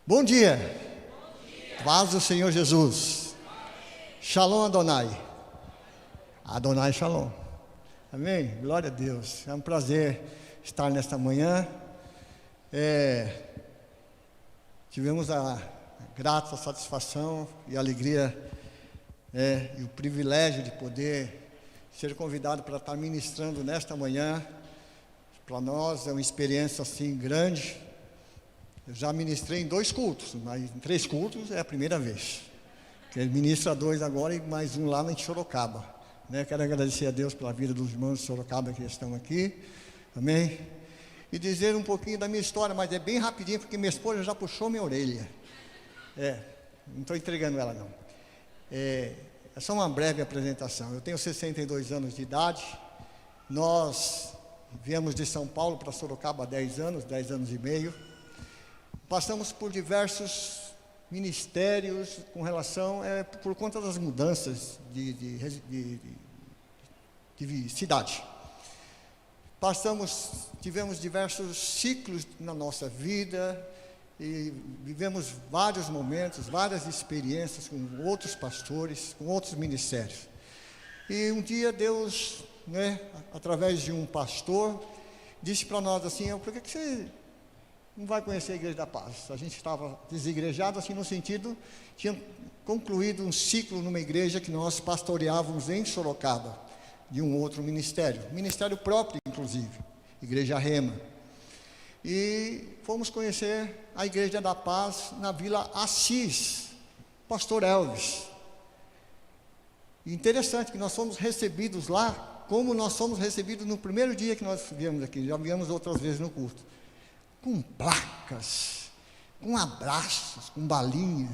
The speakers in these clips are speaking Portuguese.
Bom dia. Paz do Senhor Jesus. Shalom Adonai. Adonai Shalom. Amém? Glória a Deus. É um prazer estar nesta manhã. Tivemos a grata satisfação e alegria e o privilégio de poder ser convidado para estar ministrando nesta manhã. Para nós é uma experiência assim grande. Eu já ministrei em 2 cultos, mas em 3 cultos é a primeira vez. Que ele ministra 2 agora e mais um lá em Sorocaba. Quero agradecer a Deus pela vida dos irmãos de Sorocaba que estão aqui. Amém? E dizer um pouquinho da minha história, mas é bem rapidinho, porque minha esposa já puxou minha orelha. Não estou entregando ela não. É só uma breve apresentação. Eu tenho 62 anos de idade. Nós viemos de São Paulo para Sorocaba há 10 anos e meio. Passamos por diversos ministérios com relação, por conta das mudanças de cidade. Tivemos diversos ciclos na nossa vida e vivemos vários momentos, várias experiências com outros pastores, com outros ministérios. E um dia Deus, através de um pastor, disse para nós assim: por que você não vai conhecer a Igreja da Paz? A gente estava desigrejado, assim, no sentido, tinha concluído um ciclo numa igreja que nós pastoreávamos em Sorocaba, de um outro ministério próprio, inclusive, Igreja Rema. E fomos conhecer a Igreja da Paz na Vila Assis, Pastor Elvis. E interessante que nós fomos recebidos lá, como nós fomos recebidos no primeiro dia que nós viemos aqui, já viemos outras vezes no culto. Com placas, com abraços, com balinha.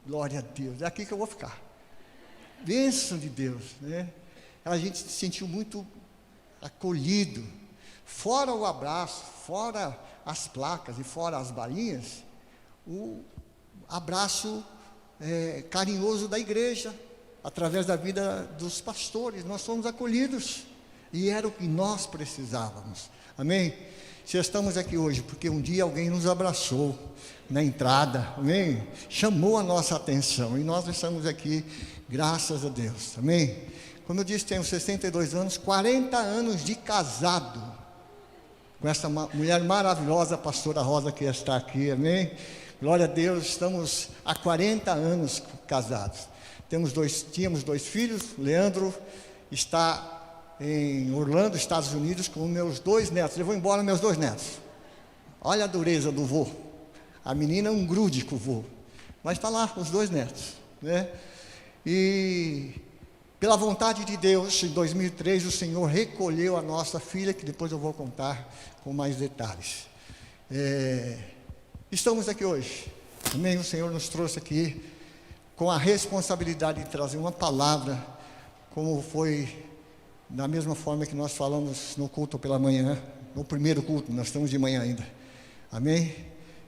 Glória a Deus, é aqui que eu vou ficar. Bênção de Deus, A gente se sentiu muito acolhido. Fora o abraço, fora as placas e fora as balinhas, o abraço carinhoso da igreja, através da vida dos pastores, nós fomos acolhidos. E era o que nós precisávamos. Amém? Se estamos aqui hoje, porque um dia alguém nos abraçou na entrada, amém? Chamou a nossa atenção, e nós estamos aqui, graças a Deus, amém? Como eu disse, tenho 62 anos, 40 anos de casado, com essa mulher maravilhosa, a pastora Rosa, que está aqui, amém? Glória a Deus, estamos há 40 anos casados. Tínhamos 2 filhos, Leandro está em Orlando, Estados Unidos, com meus 2 netos. Levou embora meus 2 netos. Olha a dureza do vô. A menina é um grude com o vô. Mas está lá, os 2 netos. E pela vontade de Deus, em 2003, o Senhor recolheu a nossa filha, que depois eu vou contar com mais detalhes. Estamos aqui hoje. Amém? O Senhor nos trouxe aqui com a responsabilidade de trazer uma palavra, como foi da mesma forma que nós falamos no culto pela manhã, no primeiro culto, nós estamos de manhã ainda. Amém?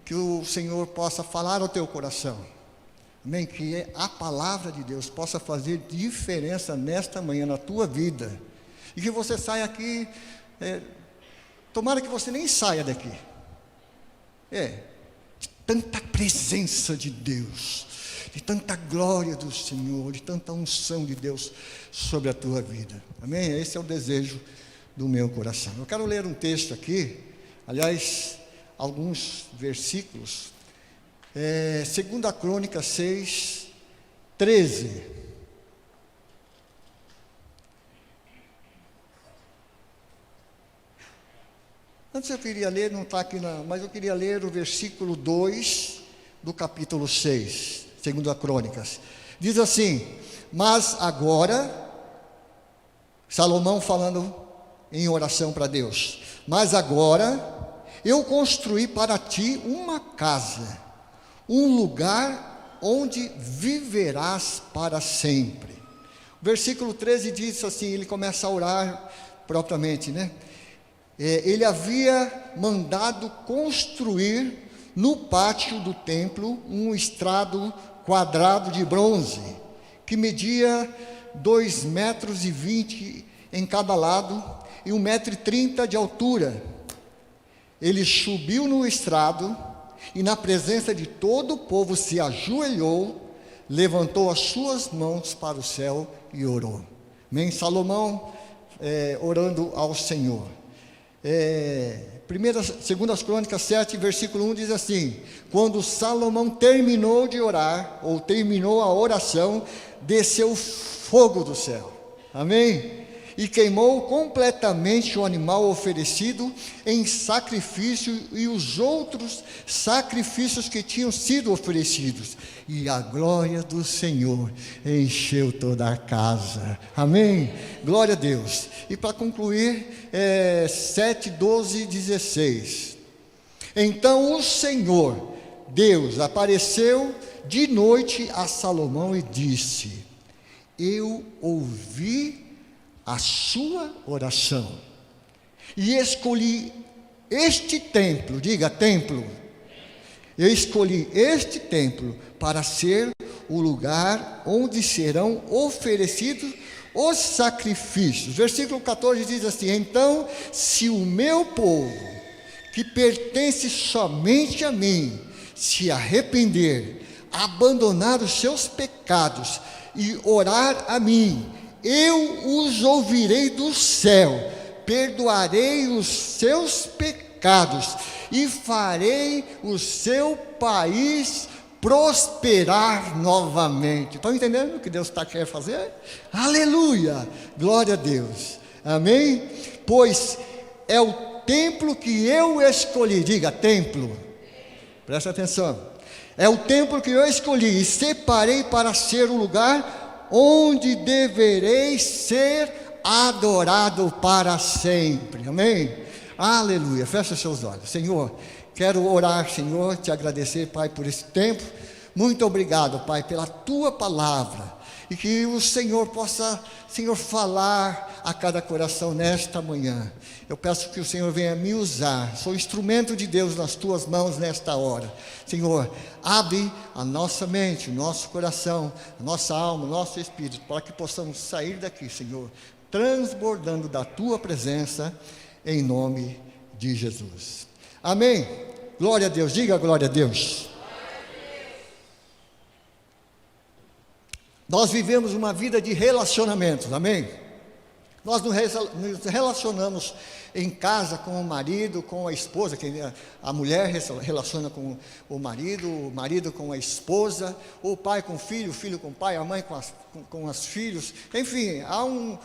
Que o Senhor possa falar ao teu coração. Amém? Que a palavra de Deus possa fazer diferença nesta manhã na tua vida. E que você saia aqui, tomara que você nem saia daqui. De tanta presença de Deus, de tanta glória do Senhor, de tanta unção de Deus sobre a tua vida. Amém? Esse é o desejo do meu coração. Eu quero ler um texto aqui, aliás, alguns versículos. 2 Crônicas 6, 13. Antes eu queria ler, não está aqui mas eu queria ler o versículo 2 do capítulo 6, 2 Crônicas. Diz assim: mas agora, Salomão falando em oração para Deus, mas agora eu construí para ti uma casa, um lugar onde viverás para sempre. O versículo 13 diz assim, ele começa a orar propriamente, ele havia mandado construir no pátio do templo um estrado quadrado de bronze, que media 2,20 metros em cada lado e 1,30 metro de altura. Ele subiu no estrado e na presença de todo o povo se ajoelhou, levantou as suas mãos para o céu e orou. Amém? Salomão orando ao Senhor. 2 Crônicas 7, versículo 1 diz assim: quando Salomão terminou de orar, ou terminou a oração, desceu fogo do céu. Amém? E queimou completamente o animal oferecido em sacrifício e os outros sacrifícios que tinham sido oferecidos. E a glória do Senhor encheu toda a casa. Amém? Glória a Deus. E para concluir, 7, 12 e 16. Então o Senhor, Deus, apareceu de noite a Salomão e disse: eu ouvi a sua oração e escolhi este templo, diga templo, eu escolhi este templo para ser o lugar onde serão oferecidos os sacrifícios. Versículo 14 diz assim: então, se o meu povo, que pertence somente a mim, se arrepender, abandonar os seus pecados e orar a mim, eu os ouvirei do céu, perdoarei os seus pecados e farei o seu país prosperar novamente. Estão entendendo o que Deus quer fazer? Aleluia! Glória a Deus. Amém? Pois é o templo que eu escolhi. Diga, templo. Presta atenção. É o templo que eu escolhi e separei para ser o lugar onde deverei ser adorado para sempre. Amém? Aleluia. Fecha seus olhos. Senhor, quero orar, Senhor, te agradecer, Pai, por esse tempo. Muito obrigado, Pai, pela tua palavra. E que o Senhor possa, Senhor, falar a cada coração nesta manhã. Eu peço que o Senhor venha me usar. Sou instrumento de Deus nas tuas mãos nesta hora. Senhor, abre a nossa mente, o nosso coração, a nossa alma, o nosso espírito, para que possamos sair daqui, Senhor, transbordando da tua presença, em nome de Jesus. Amém? Glória a Deus. Diga glória a Deus. Nós vivemos uma vida de relacionamentos, amém? Nós nos relacionamos em casa com o marido, com a esposa, que a mulher relaciona com o marido com a esposa, o pai com o filho com o pai, a mãe com os filhos. Enfim, há um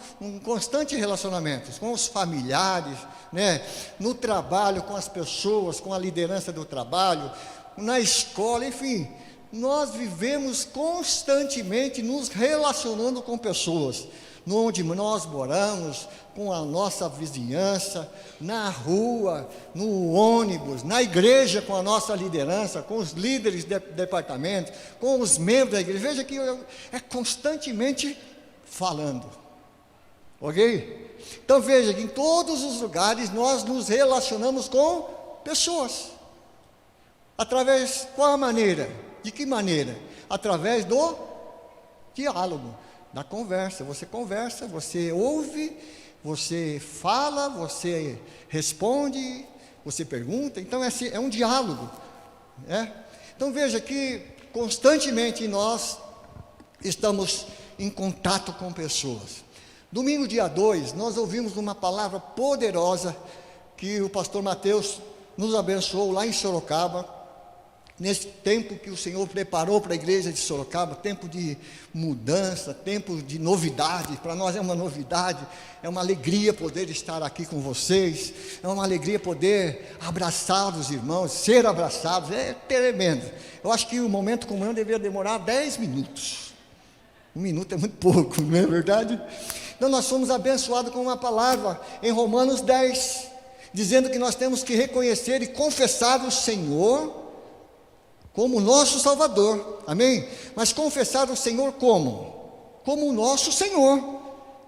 constante relacionamento com os familiares, né? No trabalho, com as pessoas, com a liderança do trabalho, na escola, enfim. Nós vivemos constantemente nos relacionando com pessoas, onde nós moramos, com a nossa vizinhança, na rua, no ônibus, na igreja com a nossa liderança, com os líderes de departamento, com os membros da igreja. Veja que é constantemente falando, ok? Então veja que em todos os lugares nós nos relacionamos com pessoas. Através, qual a maneira? De que maneira? Através do diálogo, da conversa. Você conversa, você ouve, você fala, você responde, você pergunta. Então é um diálogo, né? Então veja que constantemente nós estamos em contato com pessoas. Domingo dia 2, nós ouvimos uma palavra poderosa que o pastor Mateus nos abençoou lá em Sorocaba. Nesse tempo que o Senhor preparou para a igreja de Sorocaba, tempo de mudança, tempo de novidade. Para nós é uma novidade, é uma alegria poder estar aqui com vocês, é uma alegria poder abraçar os irmãos, ser abraçados, é tremendo. Eu acho que o momento comum deveria demorar 10 minutos. 1 minuto é muito pouco, não é verdade? Então nós fomos abençoados com uma palavra em Romanos 10, dizendo que nós temos que reconhecer e confessar o Senhor como nosso Salvador, amém? Mas confessar o Senhor como? Como o nosso Senhor,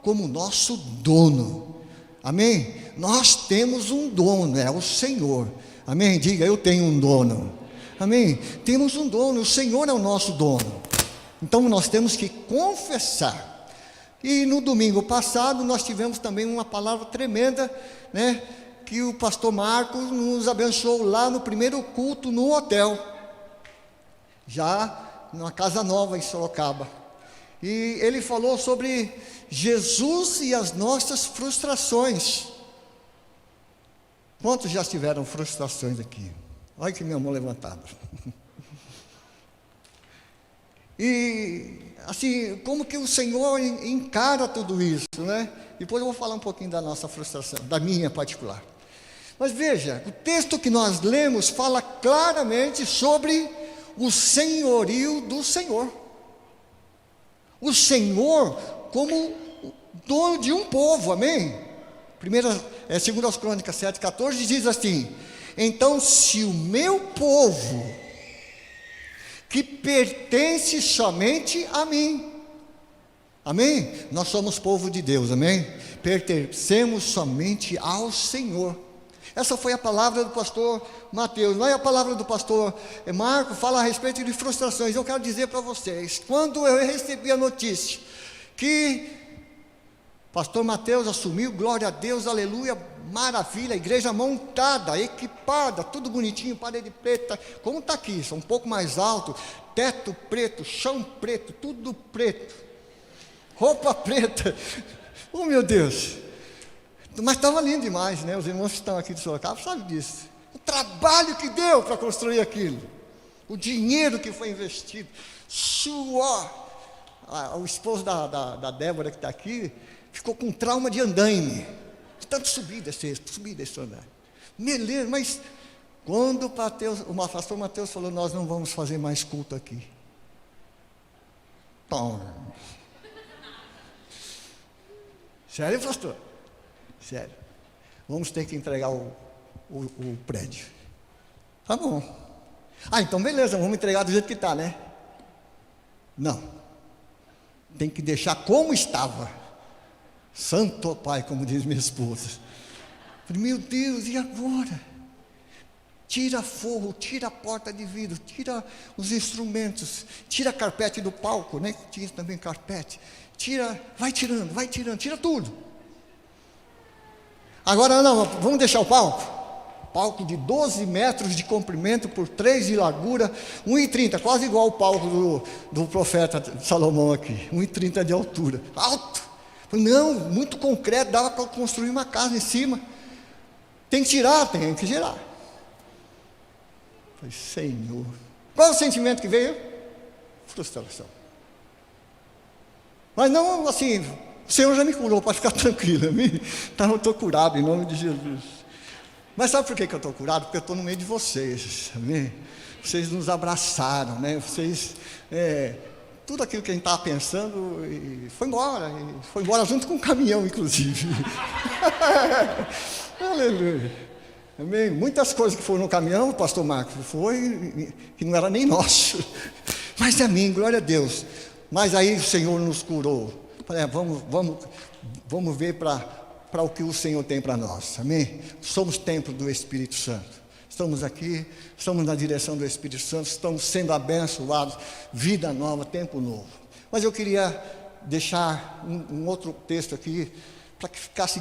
como o nosso dono, amém? Nós temos um dono, é o Senhor, amém? Diga, eu tenho um dono, amém? Temos um dono, o Senhor é o nosso dono. Então nós temos que confessar. E no domingo passado nós tivemos também uma palavra tremenda, né? que o pastor Marcos nos abençoou lá no primeiro culto no hotel, já numa casa nova em Sorocaba. E ele falou sobre Jesus e as nossas frustrações. Quantos já tiveram frustrações aqui? Olha que minha mão levantada. E assim, como que o Senhor encara tudo isso, né? Depois eu vou falar um pouquinho da nossa frustração, da minha particular. Mas veja, o texto que nós lemos fala claramente sobre o senhorio do Senhor. O Senhor como dono de um povo, amém? 2 Crônicas 7,14 diz assim: então, se o meu povo, que pertence somente a mim, amém? Nós somos povo de Deus, amém? Pertencemos somente ao Senhor. Essa foi a palavra do pastor Mateus. Não é a palavra do pastor Marco, fala a respeito de frustrações. Eu quero dizer para vocês, quando eu recebi a notícia que pastor Mateus assumiu, glória a Deus, aleluia, maravilha, a igreja montada, equipada, tudo bonitinho, parede preta, como está aqui, só um pouco mais alto, teto preto, chão preto, tudo preto, roupa preta, oh meu Deus, mas estava lindo demais, né? Os irmãos que estão aqui de Sorocaba sabem disso, o trabalho que deu para construir aquilo, o dinheiro que foi investido, suor. O esposo da Débora que está aqui, ficou com trauma de andaime, de tanto subir desse andar. Beleza, mas quando o pastor Mateus falou, nós não vamos fazer mais culto aqui. Tom. Sério, pastor? Sério. Vamos ter que entregar o prédio. Tá bom. Então beleza, vamos entregar do jeito que está, né? Não. Tem que deixar como estava. Santo Pai, como diz minha esposa. Falei, meu Deus, e agora? Tira forro, tira a porta de vidro, tira os instrumentos, tira a carpete do palco, né? Tinha também carpete. Vai tirando, tira tudo. Agora não, vamos deixar o palco. Palco de 12 metros de comprimento por 3 de largura, 1,30, quase igual o palco do profeta Salomão aqui, 1,30 de altura, alto. Não, muito concreto, dava para construir uma casa em cima. Tem que tirar. Falei, Senhor, qual é o sentimento que veio? Frustração. Mas não assim, o Senhor já me curou, pode ficar tranquilo, eu estou curado em nome de Jesus. Mas sabe por que eu estou curado? Porque eu estou no meio de vocês, amém? Vocês nos abraçaram, né? Vocês, tudo aquilo que a gente estava pensando, foi embora junto com o caminhão, inclusive. Aleluia, amém? Muitas coisas que foram no caminhão, pastor Marcos, que não era nem nosso, mas amém, glória a Deus. Mas aí o Senhor nos curou. Falei, vamos ver para o que o Senhor tem para nós, amém? Somos templo do Espírito Santo, estamos aqui, estamos na direção do Espírito Santo, estamos sendo abençoados, vida nova, tempo novo. Mas eu queria deixar um outro texto aqui, para que ficasse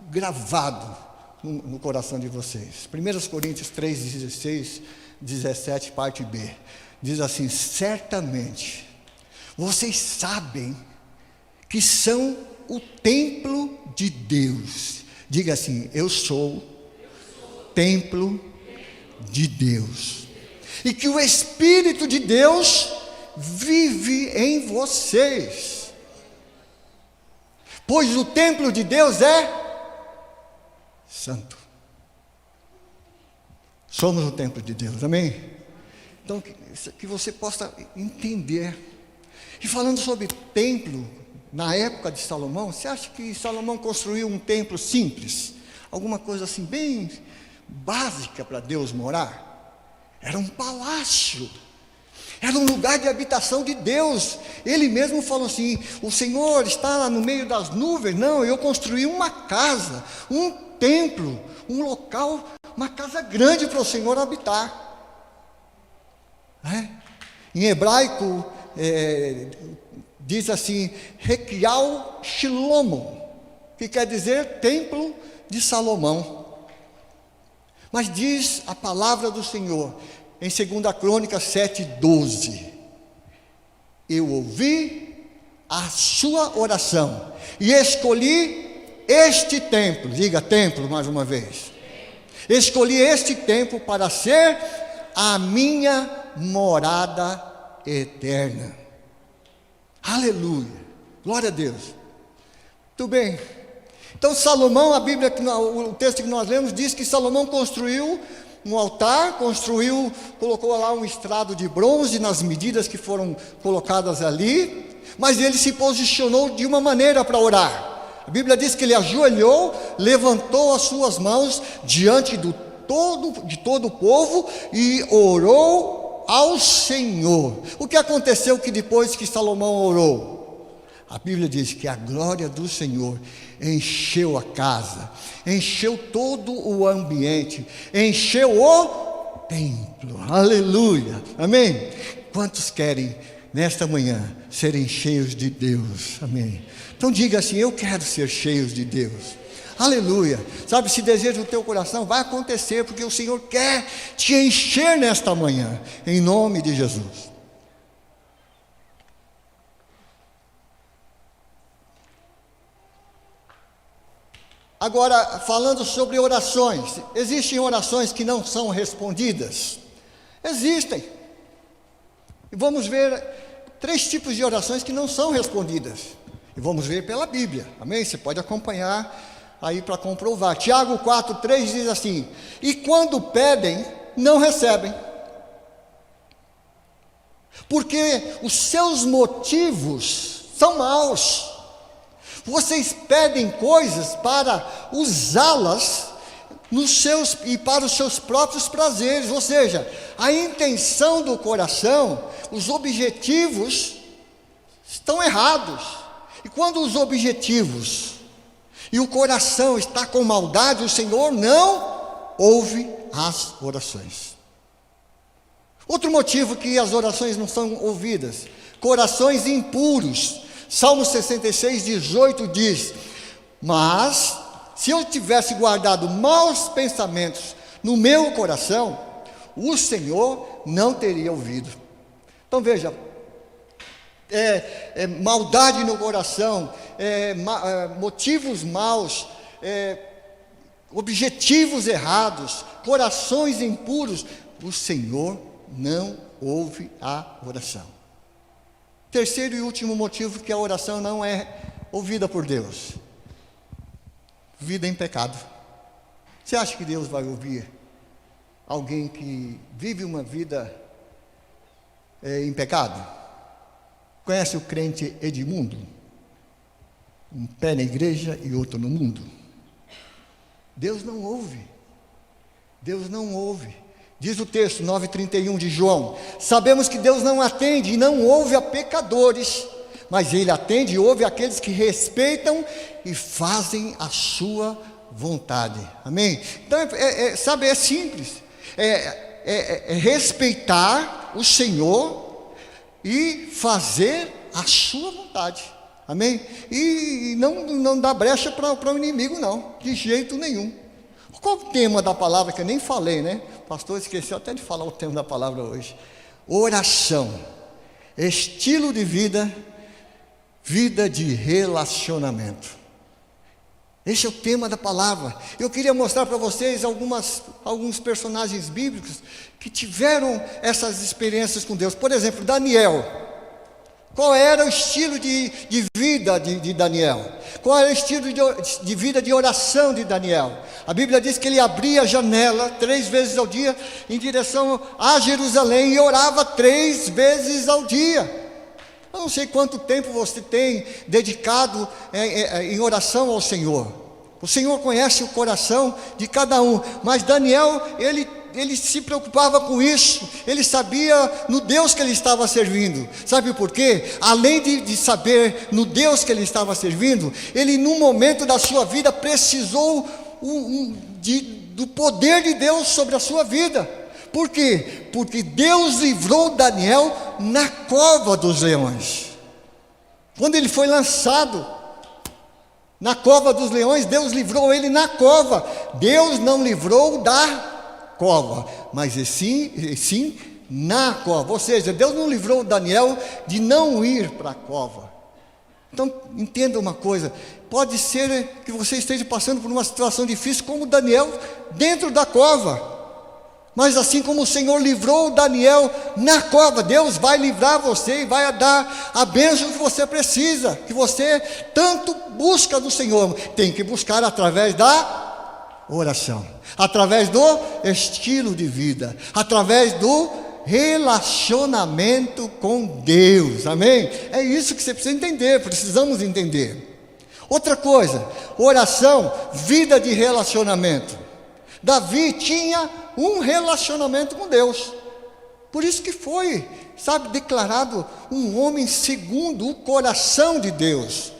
gravado no coração de vocês. 1 Coríntios 3, 16, 17, parte B, diz assim, certamente, vocês sabem que são o templo de Deus. Diga assim, eu sou templo de Deus. E que o Espírito de Deus vive em vocês. Pois o templo de Deus é santo. Somos o templo de Deus, amém? Então, que você possa entender. E falando sobre templo, na época de Salomão, você acha que Salomão construiu um templo simples? Alguma coisa assim bem básica para Deus morar? Era um palácio, era um lugar de habitação de Deus. Ele mesmo falou assim, o Senhor está lá no meio das nuvens. Não, eu construí uma casa, um templo, um local, uma casa grande para o Senhor habitar. Em hebraico, diz assim, Requial Shilomo, que quer dizer templo de Salomão. Mas diz a palavra do Senhor, em 2 Crônicas 7:12, eu ouvi a sua oração e escolhi este templo, diga templo mais uma vez, escolhi este templo para ser a minha morada eterna. Aleluia, glória a Deus. Muito bem. Então Salomão, a Bíblia, o texto que nós lemos diz que Salomão construiu um altar, colocou lá um estrado de bronze nas medidas que foram colocadas ali, mas ele se posicionou de uma maneira para orar. A Bíblia diz que ele ajoelhou, levantou as suas mãos diante de todo o povo e orou ao Senhor. O que aconteceu que depois que Salomão orou? A Bíblia diz que a glória do Senhor encheu a casa, encheu todo o ambiente, encheu o templo. Aleluia, amém? Quantos querem nesta manhã serem cheios de Deus? Amém? Então diga assim: eu quero ser cheio de Deus. Aleluia. Sabe, se deseja o teu coração, vai acontecer, porque o Senhor quer te encher nesta manhã, em nome de Jesus. Agora, falando sobre orações, existem orações que não são respondidas? Existem. E vamos ver 3 tipos de orações que não são respondidas. E vamos ver pela Bíblia, amém? Você pode acompanhar aí para comprovar. Tiago 4:3 diz assim: e quando pedem, não recebem, porque os seus motivos são maus. Vocês pedem coisas para usá-las e para os seus próprios prazeres, ou seja, a intenção do coração, os objetivos estão errados. E quando os objetivos e o coração está com maldade, o Senhor não ouve as orações. Outro motivo que as orações não são ouvidas: corações impuros. Salmo 66:18 diz: mas se eu tivesse guardado maus pensamentos no meu coração, o Senhor não teria ouvido. Então veja, maldade no coração, motivos maus, objetivos errados, corações impuros, o Senhor não ouve a oração. Terceiro e último motivo que a oração não é ouvida por Deus: vida em pecado. Você acha que Deus vai ouvir alguém que vive uma vida em pecado? Conhece o crente Edmundo? Um pé na igreja e outro no mundo. Deus não ouve. Deus não ouve. Diz o texto 9:31 de João: sabemos que Deus não atende e não ouve a pecadores, mas Ele atende e ouve aqueles que respeitam e fazem a sua vontade. Amém? Então, sabe, é simples. Respeitar o Senhor e fazer a sua vontade. Amém? E não dá brecha para o inimigo, não, de jeito nenhum. Qual o tema da palavra que eu nem falei, né? O pastor esqueceu até de falar o tema da palavra hoje. Oração, estilo de vida, vida de relacionamento. Esse é o tema da palavra. Eu queria mostrar para vocês alguns personagens bíblicos que tiveram essas experiências com Deus. Por exemplo, Daniel. Qual era o estilo de vida de Daniel? Qual era o estilo de vida de oração de Daniel? A Bíblia diz que ele abria a janela 3 vezes ao dia em direção a Jerusalém e orava 3 vezes ao dia. Eu não sei quanto tempo você tem dedicado em oração ao Senhor. O Senhor conhece o coração de cada um, mas Daniel, ele se preocupava com isso. Ele sabia no Deus que ele estava servindo. Sabe por quê? Além de saber no Deus que ele estava servindo, ele num momento da sua vida precisou do poder de Deus sobre a sua vida. Por quê? Porque Deus livrou Daniel na cova dos leões. Quando ele foi lançado na cova dos leões, Deus livrou ele na cova. Deus não livrou da cova, mas sim na cova. Ou seja, Deus não livrou Daniel de não ir para a cova. Então, entenda uma coisa, pode ser que você esteja passando por uma situação difícil, como Daniel, dentro da cova. Mas assim como o Senhor livrou Daniel na cova, Deus vai livrar você e vai dar a bênção que você precisa, que você tanto busca do Senhor. Tem que buscar através da oração, através do estilo de vida, através do relacionamento com Deus, amém? É isso que você precisa entender, precisamos entender. Outra coisa, oração, vida de relacionamento. Davi tinha um relacionamento com Deus, por isso que foi, declarado um homem segundo o coração de Deus.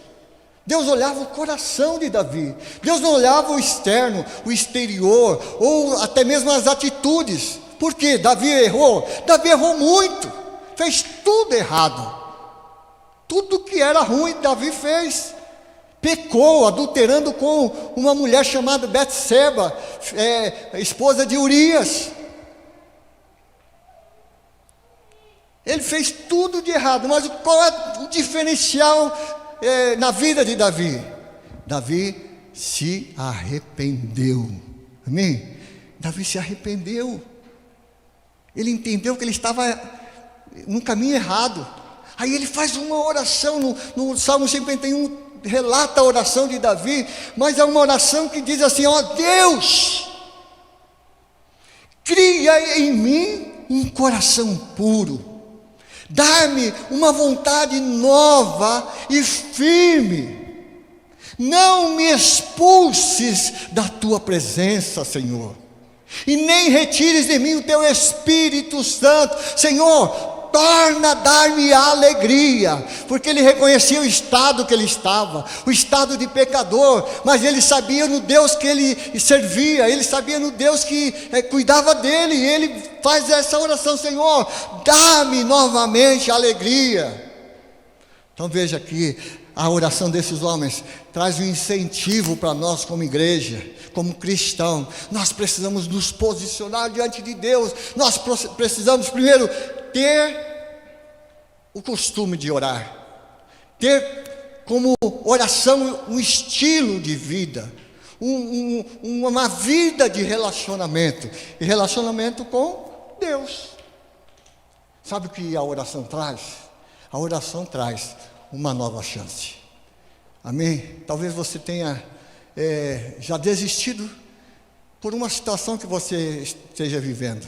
Deus olhava o coração de Davi, Deus não olhava o externo, o exterior, ou até mesmo as atitudes. Por quê? Davi errou muito, fez tudo errado, tudo que era ruim Davi fez. Pecou, adulterando com uma mulher chamada Betseba, esposa de Urias. Ele fez tudo de errado, mas qual é o diferencial na vida de Davi? Davi se arrependeu, amém? Davi se arrependeu, ele entendeu que ele estava num caminho errado. Aí ele faz uma oração no Salmo 51, relata a oração de Davi, mas é uma oração que diz assim: ó Deus, cria em mim um coração puro, dá-me uma vontade nova e firme, não me expulses da tua presença, Senhor, e nem retires de mim o teu Espírito Santo. Senhor, torna a dar-me alegria, porque ele reconhecia o estado que ele estava, o estado de pecador, mas ele sabia no Deus que ele servia, ele sabia no Deus que cuidava dele, e ele faz essa oração: Senhor, dá-me novamente alegria. Então veja aqui, a oração desses homens traz um incentivo para nós como igreja, como cristão. Nós precisamos nos posicionar diante de Deus, nós precisamos primeiro ter o costume de orar, ter como oração um estilo de vida, uma vida de relacionamento, e relacionamento com Deus. Sabe o que a oração traz? A oração traz uma nova chance, amém? Talvez você tenha já desistido por uma situação que você esteja vivendo,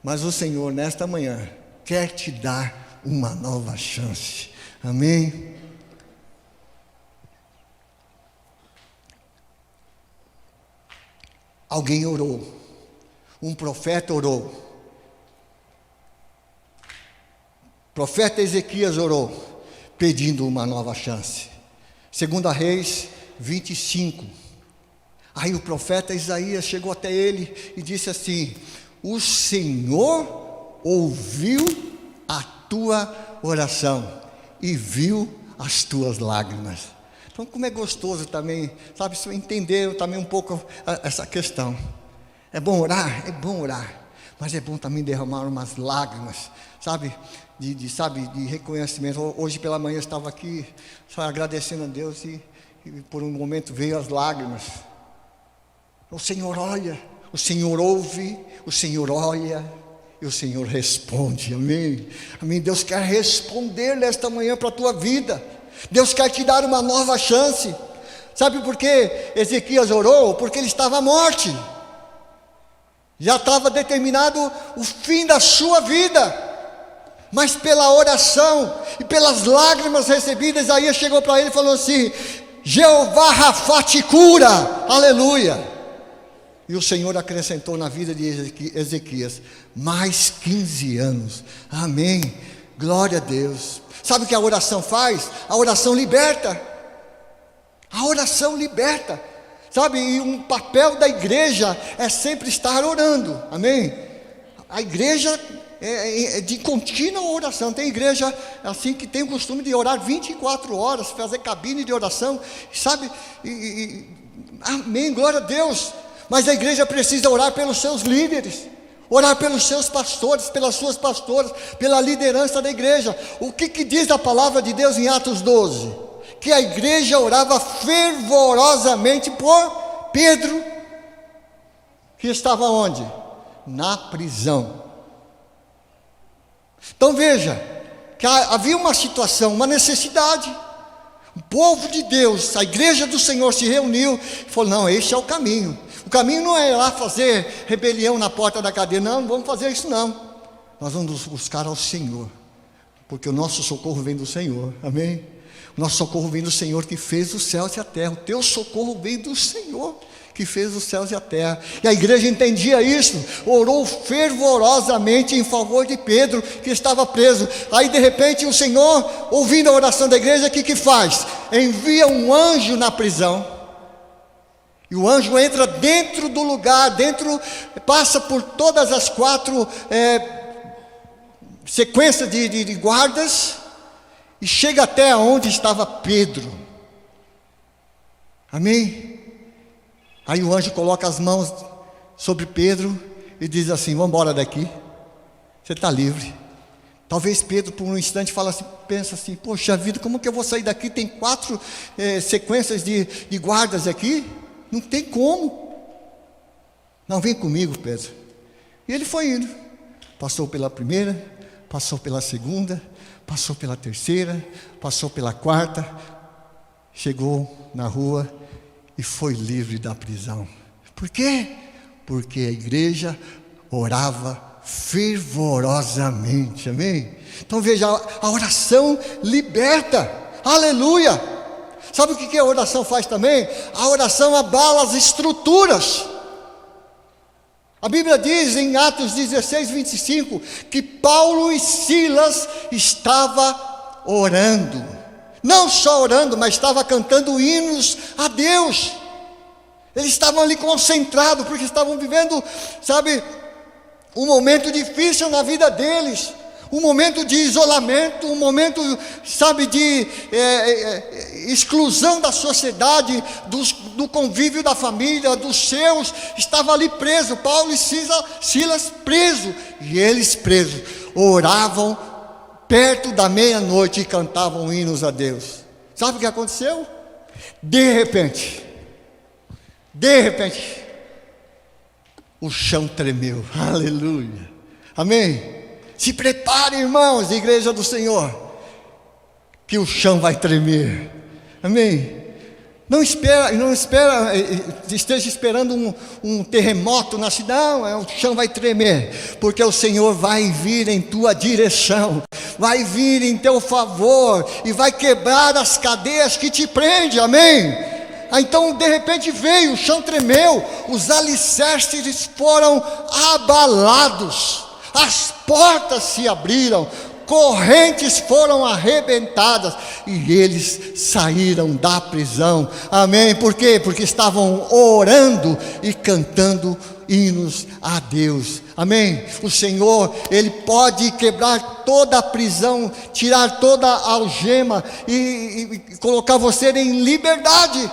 mas o Senhor nesta manhã quer te dar uma nova chance, amém? Alguém orou, um profeta orou, o profeta Ezequias orou, pedindo uma nova chance. 2 Reis 25, aí o profeta Isaías chegou até ele e disse assim: o Senhor ouviu a tua oração e viu as tuas lágrimas. Então, como é gostoso também, se entender também um pouco essa questão. É bom orar, mas é bom também derramar umas lágrimas, de reconhecimento. Hoje pela manhã eu estava aqui só agradecendo a Deus e por um momento veio as lágrimas. O Senhor olha, o Senhor ouve, o Senhor olha e o Senhor responde, amém? Amém. Deus quer responder nesta manhã para a tua vida. Deus quer te dar uma nova chance. Sabe por que Ezequias orou? Porque ele estava à morte, já estava determinado o fim da sua vida, mas pela oração e pelas lágrimas recebidas, Isaías chegou para ele e falou assim: Jeová Rafá te cura, aleluia. E o Senhor acrescentou na vida de Ezequias mais 15 anos, amém, glória a Deus. Sabe o que a oração faz? A oração liberta, e um papel da igreja é sempre estar orando, amém? A igreja é de contínua oração. Tem igreja assim que tem o costume de orar 24 horas, fazer cabine de oração, amém, glória a Deus. Mas a igreja precisa orar pelos seus líderes, orar pelos seus pastores, pelas suas pastoras, pela liderança da igreja. O que diz a palavra de Deus em Atos 12? Que a igreja orava fervorosamente por Pedro, que estava onde? Na prisão. Então veja, que havia uma situação, uma necessidade. O povo de Deus, a igreja do Senhor se reuniu e falou: não, este é o caminho. O caminho não é ir lá fazer rebelião na porta da cadeia, não vamos fazer isso não. Nós vamos buscar ao Senhor, porque o nosso socorro vem do Senhor, amém? O nosso socorro vem do Senhor que fez os céus e a terra. O teu socorro vem do Senhor que fez os céus e a terra. E a igreja entendia isso, orou fervorosamente em favor de Pedro, que estava preso. Aí de repente o Senhor, ouvindo a oração da igreja, o que faz? Envia um anjo na prisão. E o anjo entra dentro do lugar, passa por todas as 4 sequências de guardas, e chega até onde estava Pedro. Amém? Aí o anjo coloca as mãos sobre Pedro e diz assim: vamos embora daqui, você está livre. Talvez Pedro por um instante pensa assim: poxa vida, como que eu vou sair daqui? Tem 4 sequências de guardas aqui, não tem como. Não, vem comigo, Pedro. E ele foi indo, passou pela primeira, passou pela segunda, passou pela terceira, passou pela 4ª, chegou na rua e foi livre da prisão. Por quê? Porque a igreja orava fervorosamente, amém? Então veja, a oração liberta, aleluia. Sabe o que a oração faz também? A oração abala as estruturas. A Bíblia diz em Atos 16, 25, que Paulo e Silas estavam orando. Não só orando, mas estava cantando hinos a Deus. Eles estavam ali concentrados, porque estavam vivendo, um momento difícil na vida deles. Um momento de isolamento, um momento, de exclusão da sociedade, do convívio da família, dos seus. Estava ali preso, Paulo e Silas presos. E eles presos, oravam perto da meia-noite e cantavam hinos a Deus. Sabe o que aconteceu? De repente, o chão tremeu. Aleluia, amém? Se prepare, irmãos, igreja do Senhor, que o chão vai tremer, amém? Não esteja esperando um terremoto na cidade. Não, o chão vai tremer, porque o Senhor vai vir em tua direção, vai vir em teu favor, e vai quebrar as cadeias que te prendem, amém? Então de repente veio, o chão tremeu, os alicerces foram abalados, as portas se abriram, correntes foram arrebentadas, e eles saíram da prisão, amém? Por quê? Porque estavam orando e cantando hinos a Deus, amém? O Senhor, Ele pode quebrar toda a prisão, tirar toda a algema e colocar você em liberdade,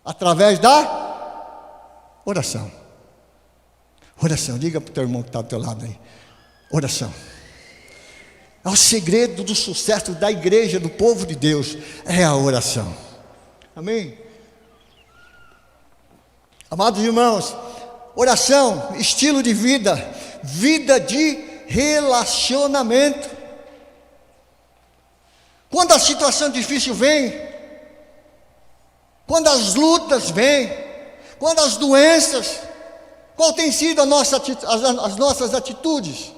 através da oração. Oração, diga para o teu irmão que está do teu lado aí, oração. É o segredo do sucesso da igreja, do povo de Deus, é a oração, amém? Amados irmãos, oração, estilo de vida, vida de relacionamento. Quando a situação difícil vem, quando as lutas vêm, quando as doenças, qual tem sido as nossas atitudes?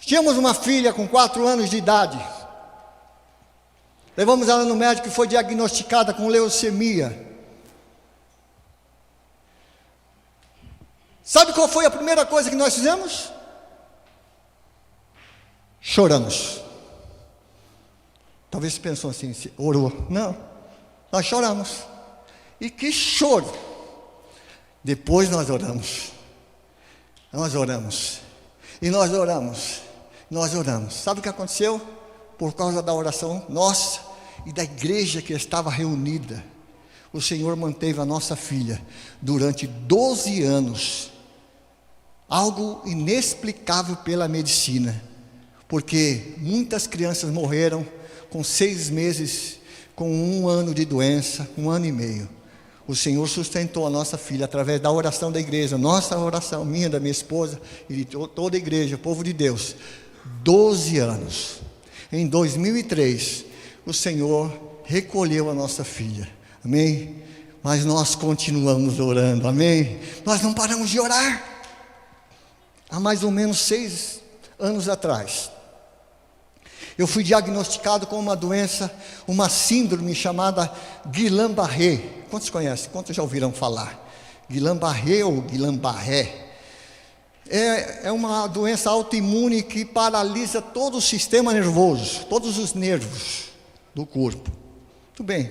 Tínhamos uma filha com 4 anos de idade, levamos ela no médico e foi diagnosticada com leucemia. Sabe qual foi a primeira coisa que nós fizemos? Choramos. Talvez você pensou assim, orou. Não, nós choramos. E que choro! Depois nós oramos. Sabe o que aconteceu? Por causa da oração nossa e da igreja que estava reunida, o Senhor manteve a nossa filha durante 12 anos. Algo inexplicável pela medicina, porque muitas crianças morreram com 6 meses, com 1 ano de doença, 1 ano e meio. O Senhor sustentou a nossa filha através da oração da igreja, nossa oração, minha, da minha esposa e de toda a igreja, povo de Deus. 12 anos. Em 2003, o Senhor recolheu a nossa filha. Amém? Mas nós continuamos orando. Amém? Nós não paramos de orar. Há mais ou menos 6 anos atrás, eu fui diagnosticado com uma doença, uma síndrome chamada Guillain-Barré. Quantos conhecem? Quantos já ouviram falar? Guillain-Barré ou Guillain-Barré? É uma doença autoimune que paralisa todo o sistema nervoso, todos os nervos do corpo. Muito bem.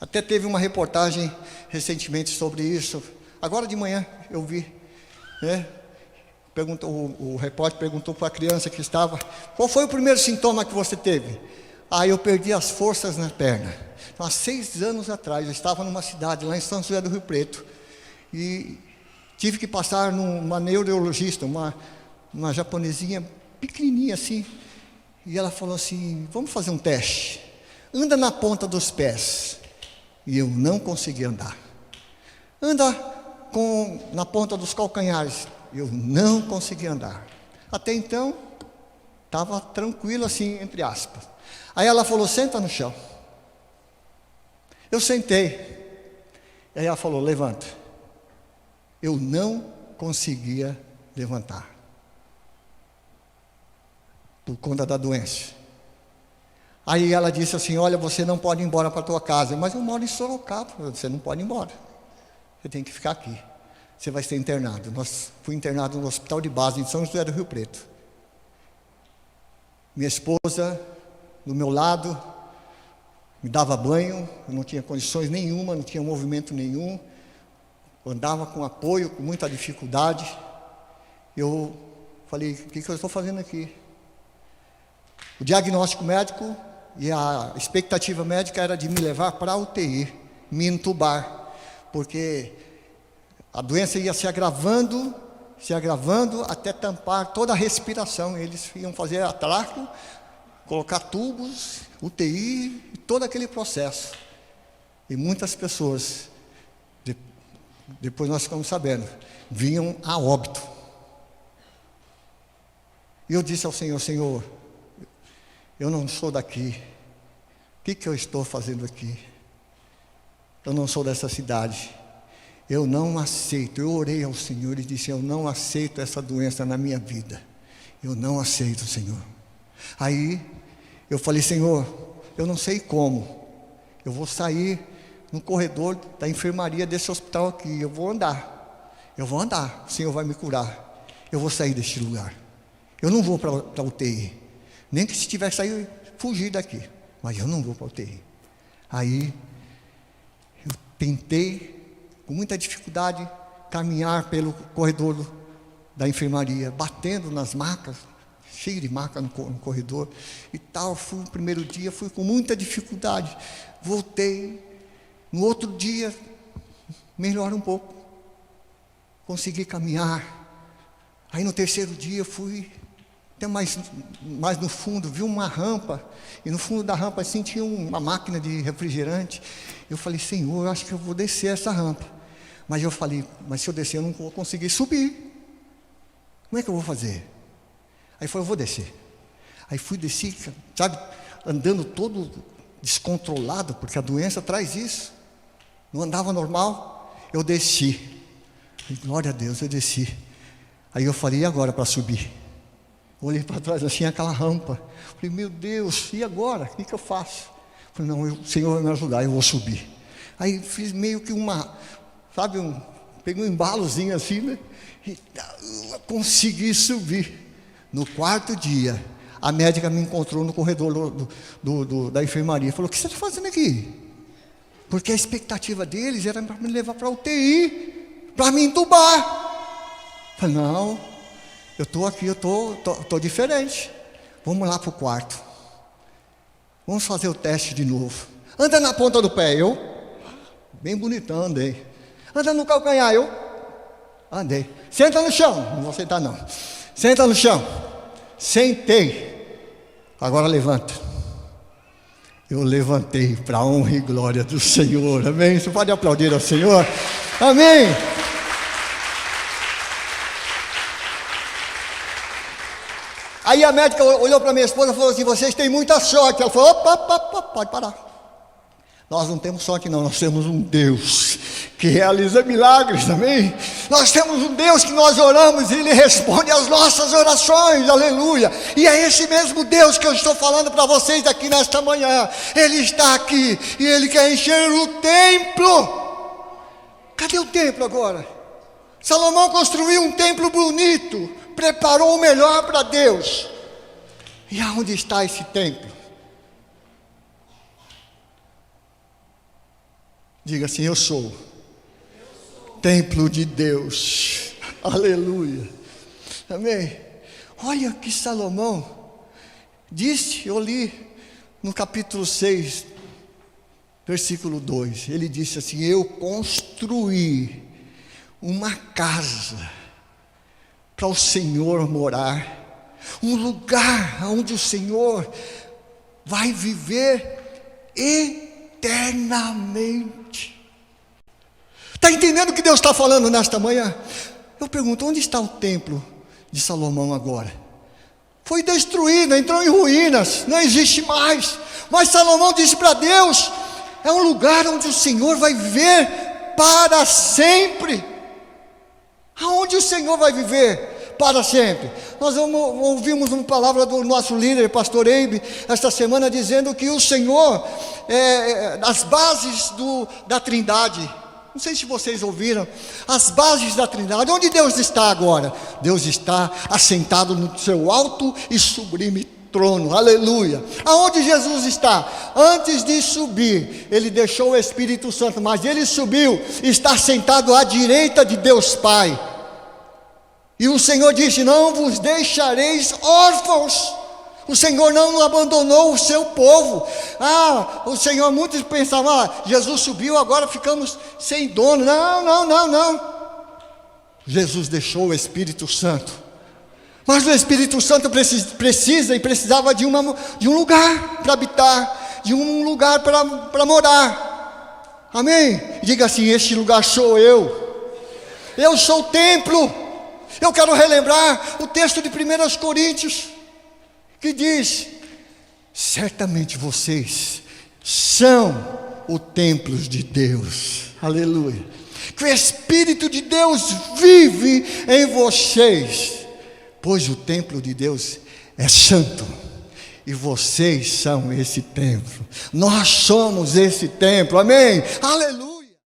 Até teve uma reportagem recentemente sobre isso. Agora de manhã eu vi, né? O repórter perguntou para a criança que estava: qual foi o primeiro sintoma que você teve? Eu perdi as forças na perna. Então, há 6 anos atrás, eu estava numa cidade lá em São José do Rio Preto e tive que passar numa neurologista, uma japonesinha pequenininha assim, e ela falou assim: vamos fazer um teste, anda na ponta dos pés. E eu não consegui andar. Anda na ponta dos calcanhares. Eu não consegui andar. Até então, estava tranquilo assim, entre aspas. Aí ela falou: senta no chão. Eu sentei. Aí ela falou: levanta. Eu não conseguia levantar, por conta da doença. Aí ela disse assim: olha, você não pode ir embora para a tua casa. Mas eu moro em Sorocaba. Você não pode ir embora. Você tem que ficar aqui. Você vai ser internado. Fui internado no hospital de base em São José do Rio Preto. Minha esposa do meu lado me dava banho. Eu não tinha condições nenhuma, não tinha movimento nenhum. Eu andava com apoio, com muita dificuldade. Eu falei: o que eu estou fazendo aqui? O diagnóstico médico e a expectativa médica era de me levar para a UTI, me entubar, porque a doença ia se agravando até tampar toda a respiração. Eles iam fazer atraco, colocar tubos, UTI, todo aquele processo. E muitas pessoas, depois nós ficamos sabendo, vinham a óbito. E eu disse ao Senhor: Senhor, eu não sou daqui. O que eu estou fazendo aqui? Eu não sou dessa cidade. Eu não aceito. Eu orei ao Senhor e disse: eu não aceito essa doença na minha vida. Eu não aceito, Senhor. Aí eu falei: Senhor, eu não sei como. Eu vou sair no corredor da enfermaria desse hospital aqui. Eu vou andar. O Senhor vai me curar. Eu vou sair deste lugar. Eu não vou para a UTI. Nem que se tiver que sair, fugir daqui. Mas eu não vou para a UTI. Aí eu tentei, com muita dificuldade, caminhar pelo corredor da enfermaria, batendo nas macas, cheio de maca no corredor e tal. Fui no primeiro dia, fui com muita dificuldade. Voltei. No outro dia, melhora um pouco. Consegui caminhar. Aí no terceiro dia, fui até mais no fundo, vi uma rampa, e no fundo da rampa assim tinha uma máquina de refrigerante. Eu falei: Senhor, eu acho que eu vou descer essa rampa. Mas eu falei: mas se eu descer eu não vou conseguir subir. Como é que eu vou fazer? Aí foi: eu vou descer. Aí fui descer, sabe, andando todo descontrolado, porque a doença traz isso. Não andava normal. Eu desci. Glória a Deus, eu desci. Aí eu falei: e agora para subir? Olhei para trás assim, aquela rampa. Falei: meu Deus, e agora? O que eu faço? Falei: não, o Senhor vai me ajudar, eu vou subir. Aí fiz meio que peguei um embalozinho assim, né? E consegui subir. No 4º dia, a médica me encontrou no corredor da enfermaria. Falou: o que você está fazendo aqui? Porque a expectativa deles era para me levar para a UTI, para me entubar. Falei: não, eu estou aqui, eu estou diferente. Vamos lá para o quarto. Vamos fazer o teste de novo. Anda na ponta do pé. Eu Bem bonitão, andei. Anda no calcanhar, eu andei. Senta no chão. Não vou sentar não. Senta no chão. Sentei. Agora levanta. Eu levantei para a honra e glória do Senhor. Amém? Você pode aplaudir ao Senhor? Amém? Aí a médica olhou para minha esposa e falou assim: vocês têm muita sorte. Ela falou: opa, pode parar. Nós não temos sorte não, nós temos um Deus que realiza milagres, amém? Nós temos um Deus que nós oramos e Ele responde às nossas orações, aleluia. E é esse mesmo Deus que eu estou falando para vocês aqui nesta manhã. Ele está aqui e Ele quer encher o templo. Cadê o templo agora? Salomão construiu um templo bonito, preparou o melhor para Deus. E aonde está esse templo? Diga assim: eu sou templo de Deus. Aleluia. Amém. Olha que Salomão disse, eu li no capítulo 6, versículo 2. Ele disse assim: eu construí uma casa para o Senhor morar, um lugar onde o Senhor vai viver eternamente. Está entendendo o que Deus está falando nesta manhã? Eu pergunto: onde está o templo de Salomão agora? Foi destruído, entrou em ruínas, não existe mais. Mas Salomão disse para Deus: é um lugar onde o Senhor vai viver para sempre. Aonde o Senhor vai viver para sempre? Nós ouvimos uma palavra do nosso líder, pastor Eibe, esta semana, dizendo que o Senhor as bases da Trindade. Não sei se vocês ouviram, as bases da Trindade. Onde Deus está agora? Deus está assentado no seu alto e sublime trono, aleluia. Aonde Jesus está? Antes de subir, Ele deixou o Espírito Santo, mas Ele subiu, está sentado à direita de Deus Pai. E o Senhor disse: não vos deixareis órfãos. O Senhor não abandonou o seu povo. O Senhor, muitos pensavam: Jesus subiu, agora ficamos sem dono. Não. Jesus deixou o Espírito Santo. Mas o Espírito Santo precisava de um lugar para habitar, de um lugar para morar. Amém? Diga assim: este lugar sou eu. Eu sou o templo. Eu quero relembrar o texto de 1 Coríntios, que diz: certamente vocês são o templo de Deus, aleluia, que o Espírito de Deus vive em vocês, pois o templo de Deus é santo, e vocês são esse templo. Nós somos esse templo, amém? Aleluia.